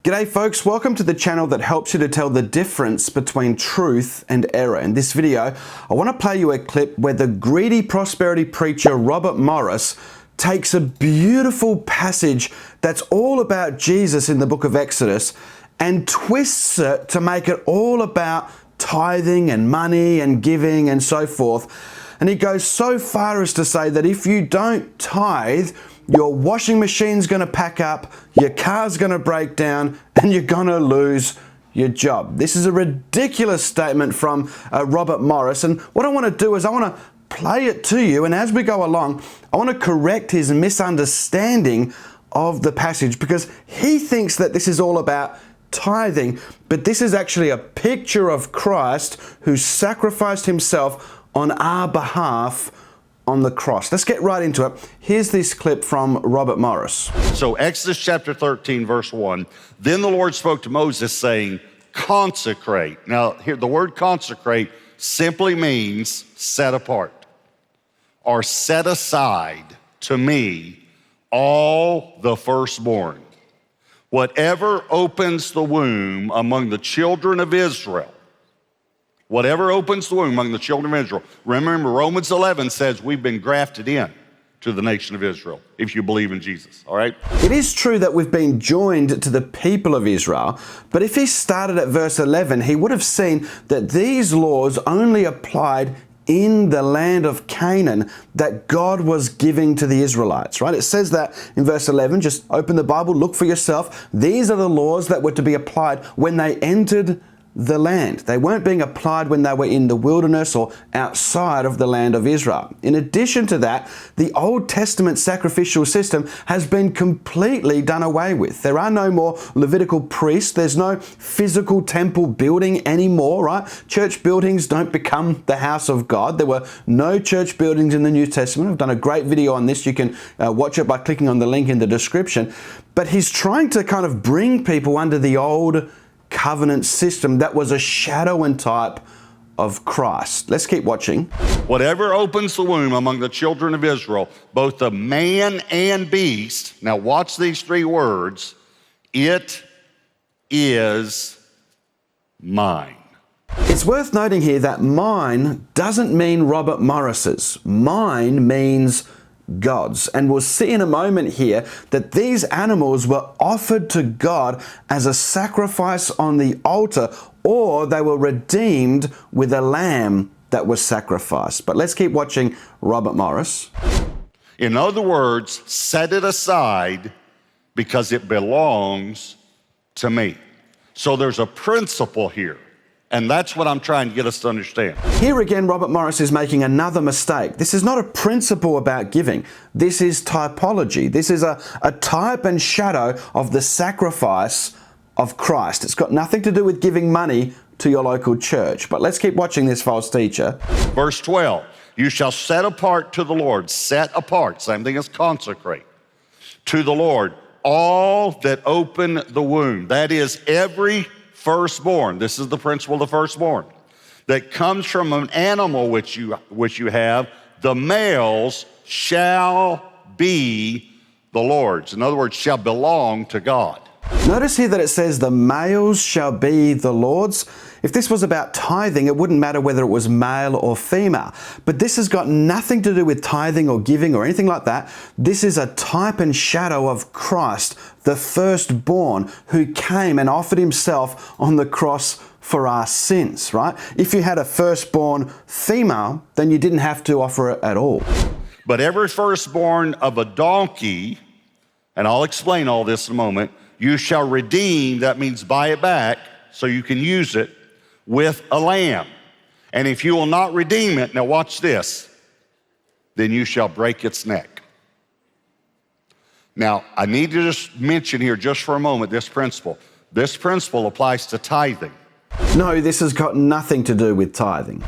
G'day folks, welcome to the channel that helps you to tell the difference between truth and error. In this video, I want to play you a clip where the greedy prosperity preacher Robert Morris takes a beautiful passage that's all about Jesus in the book of Exodus and twists it to make it all about tithing and money and giving and so forth. And he goes so far as to say that if you don't tithe, your washing machine's going to pack up, your car's going to break down, and you're going to lose your job. This is a ridiculous statement from Robert Morris. And what I want to do is I want to play it to you. And as we go along, I want to correct his misunderstanding of the passage, because he thinks that this is all about tithing, but this is actually a picture of Christ who sacrificed himself on our behalf on the cross. Let's get right into it. Here's this clip from Robert Morris. So Exodus chapter 13, verse 1, then the Lord spoke to Moses saying, consecrate. Now here, the word consecrate simply means set apart or set aside to me all the firstborn. Whatever opens the womb among the children of Israel, whatever opens the womb among the children of Israel. Remember, Romans 11 says we've been grafted in to the nation of Israel, if you believe in Jesus, all right? It is true that we've been joined to the people of Israel, but if he started at verse 11, he would have seen that these laws only applied in the land of Canaan that God was giving to the Israelites, right? It says that in verse 11, just open the Bible, look for yourself. These are the laws that were to be applied when they entered the land. They weren't being applied when they were in the wilderness or outside of the land of Israel. In addition to that, the Old Testament sacrificial system has been completely done away with. There are no more Levitical priests. There's no physical temple building anymore, right? Church buildings don't become the house of God. There were no church buildings in the New Testament. I've done a great video on this. You can watch it by clicking on the link in the description. But he's trying to kind of bring people under the old covenant system that was a shadow and type of Christ. Let's keep watching. Whatever opens the womb among the children of Israel, both the man and beast, now watch these three words, it is mine. It's worth noting here that mine doesn't mean Robert Morris's. Mine means God's. And we'll see in a moment here that these animals were offered to God as a sacrifice on the altar, or they were redeemed with a lamb that was sacrificed. But let's keep watching Robert Morris. In other words, set it aside because it belongs to me. So there's a principle here. And that's what I'm trying to get us to understand. Here again, Robert Morris is making another mistake. This is not a principle about giving. This is typology. This is a type and shadow of the sacrifice of Christ. It's got nothing to do with giving money to your local church. But let's keep watching this false teacher. Verse 12, you shall set apart to the Lord, set apart, same thing as consecrate, to the Lord, all that open the womb. That is every firstborn. This is the principle of the firstborn that comes from an animal which you have. The males shall be the Lord's. In other words, shall belong to God. Notice here that it says the males shall be the Lord's. If this was about tithing, it wouldn't matter whether it was male or female. But this has got nothing to do with tithing or giving or anything like that. This is a type and shadow of Christ, the firstborn, who came and offered himself on the cross for our sins, right? If you had a firstborn female, then you didn't have to offer it at all. But every firstborn of a donkey, and I'll explain all this in a moment, you shall redeem, that means buy it back so you can use it, with a lamb. And if you will not redeem it, now watch this, then you shall break its neck. Now, I need to just mention here just for a moment this principle. This principle applies to tithing. No, this has got nothing to do with tithing.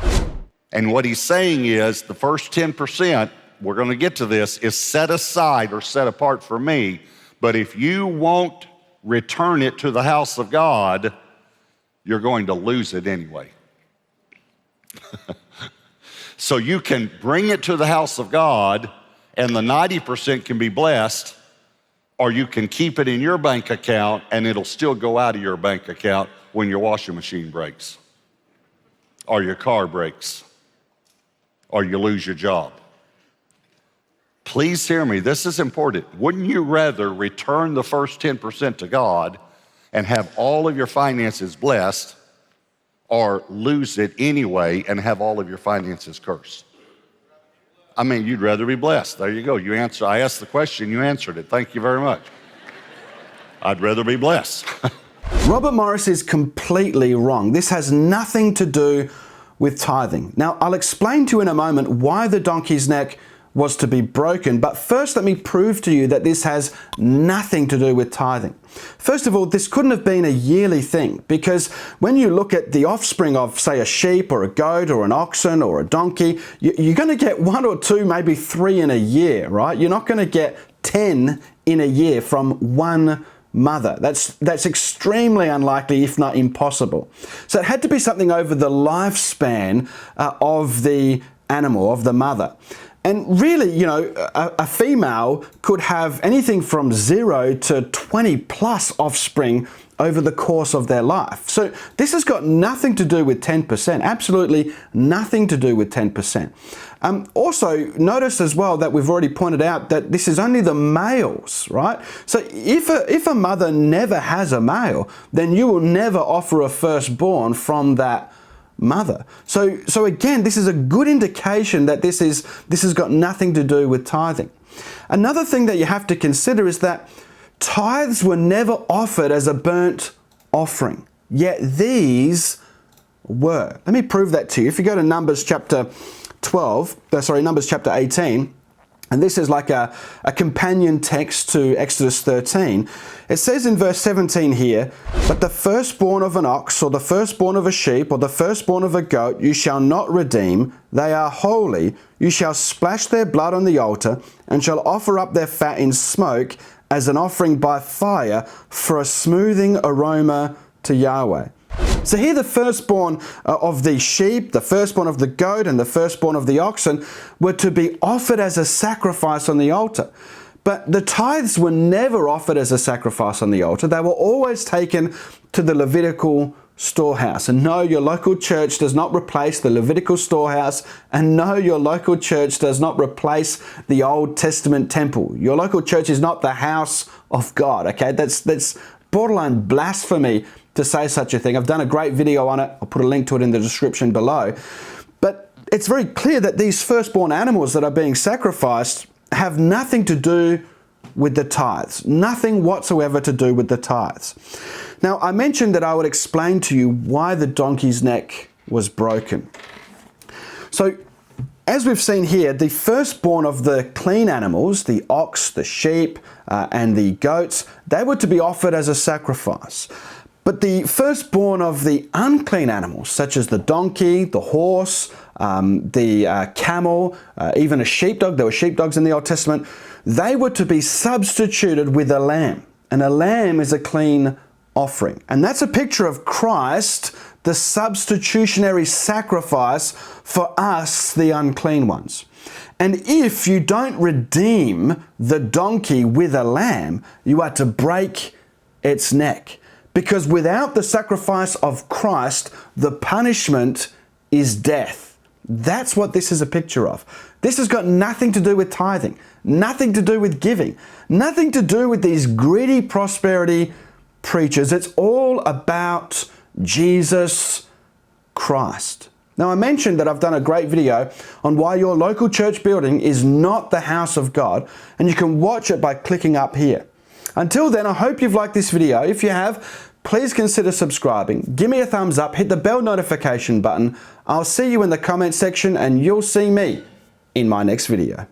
And what he's saying is the first 10%, we're going to get to this, is set aside or set apart for me. But if you won't return it to the house of God, you're going to lose it anyway. So you can bring it to the house of God and the 90% can be blessed, or you can keep it in your bank account and it'll still go out of your bank account when your washing machine breaks, or your car breaks, or you lose your job. Please hear me, this is important. Wouldn't you rather return the first 10% to God and have all of your finances blessed, or lose it anyway and have all of your finances cursed? I mean, you'd rather be blessed. There you go. You answer. I asked the question, you answered it. Thank you very much. I'd rather be blessed. Robert Morris is completely wrong. This has nothing to do with tithing. Now, I'll explain to you in a moment why the donkey's neck was to be broken, but first let me prove to you that this has nothing to do with tithing. First of all, this couldn't have been a yearly thing, because when you look at the offspring of, say, a sheep or a goat or an oxen or a donkey, you're going to get 1 or 2, maybe 3 in a year, right? You're not going to get 10 in a year from one mother. That's extremely unlikely, if not impossible. So it had to be something over the lifespan of the animal, of the mother. And really, you know, a female could have anything from 0 to 20 plus offspring over the course of their life. So this has got nothing to do with 10%, absolutely nothing to do with 10%. Also, notice as well that we've already pointed out that this is only the males, right? So if a mother never has a male, then you will never offer a firstborn from that mother. So again, this is a good indication that this has got nothing to do with tithing. Another thing that you have to consider is that tithes were never offered as a burnt offering, yet these were. Let me prove that to you. If you go to Numbers chapter 18, and this is like a companion text to Exodus 13. It says in verse 17 here, "But the firstborn of an ox, or the firstborn of a sheep, or the firstborn of a goat, you shall not redeem. They are holy. You shall splash their blood on the altar, and shall offer up their fat in smoke as an offering by fire for a smoothing aroma to Yahweh." So here the firstborn of the sheep, the firstborn of the goat, and the firstborn of the oxen were to be offered as a sacrifice on the altar. But the tithes were never offered as a sacrifice on the altar. They were always taken to the Levitical storehouse. And no, your local church does not replace the Levitical storehouse. And no, your local church does not replace the Old Testament temple. Your local church is not the house of God, okay? That's borderline blasphemy to say such a thing. I've done a great video on it. I'll put a link to it in the description below. But it's very clear that these firstborn animals that are being sacrificed have nothing to do with the tithes. Nothing whatsoever to do with the tithes. Now, I mentioned that I would explain to you why the donkey's neck was broken. So, as we've seen here, the firstborn of the clean animals, the ox, the sheep, and the goats, they were to be offered as a sacrifice. But the firstborn of the unclean animals, such as the donkey, the horse, the camel, even a sheepdog, there were sheepdogs in the Old Testament, they were to be substituted with a lamb. And a lamb is a clean offering. And that's a picture of Christ, the substitutionary sacrifice for us, the unclean ones. And if you don't redeem the donkey with a lamb, you are to break its neck. Because without the sacrifice of Christ, the punishment is death. That's what this is a picture of. This has got nothing to do with tithing, nothing to do with giving, nothing to do with these greedy prosperity preachers. It's all about Jesus Christ. Now, I mentioned that I've done a great video on why your local church building is not the house of God, and you can watch it by clicking up here. Until then, I hope you've liked this video. If you have, please consider subscribing. Give me a thumbs up, hit the bell notification button. I'll see you in the comment section, and you'll see me in my next video.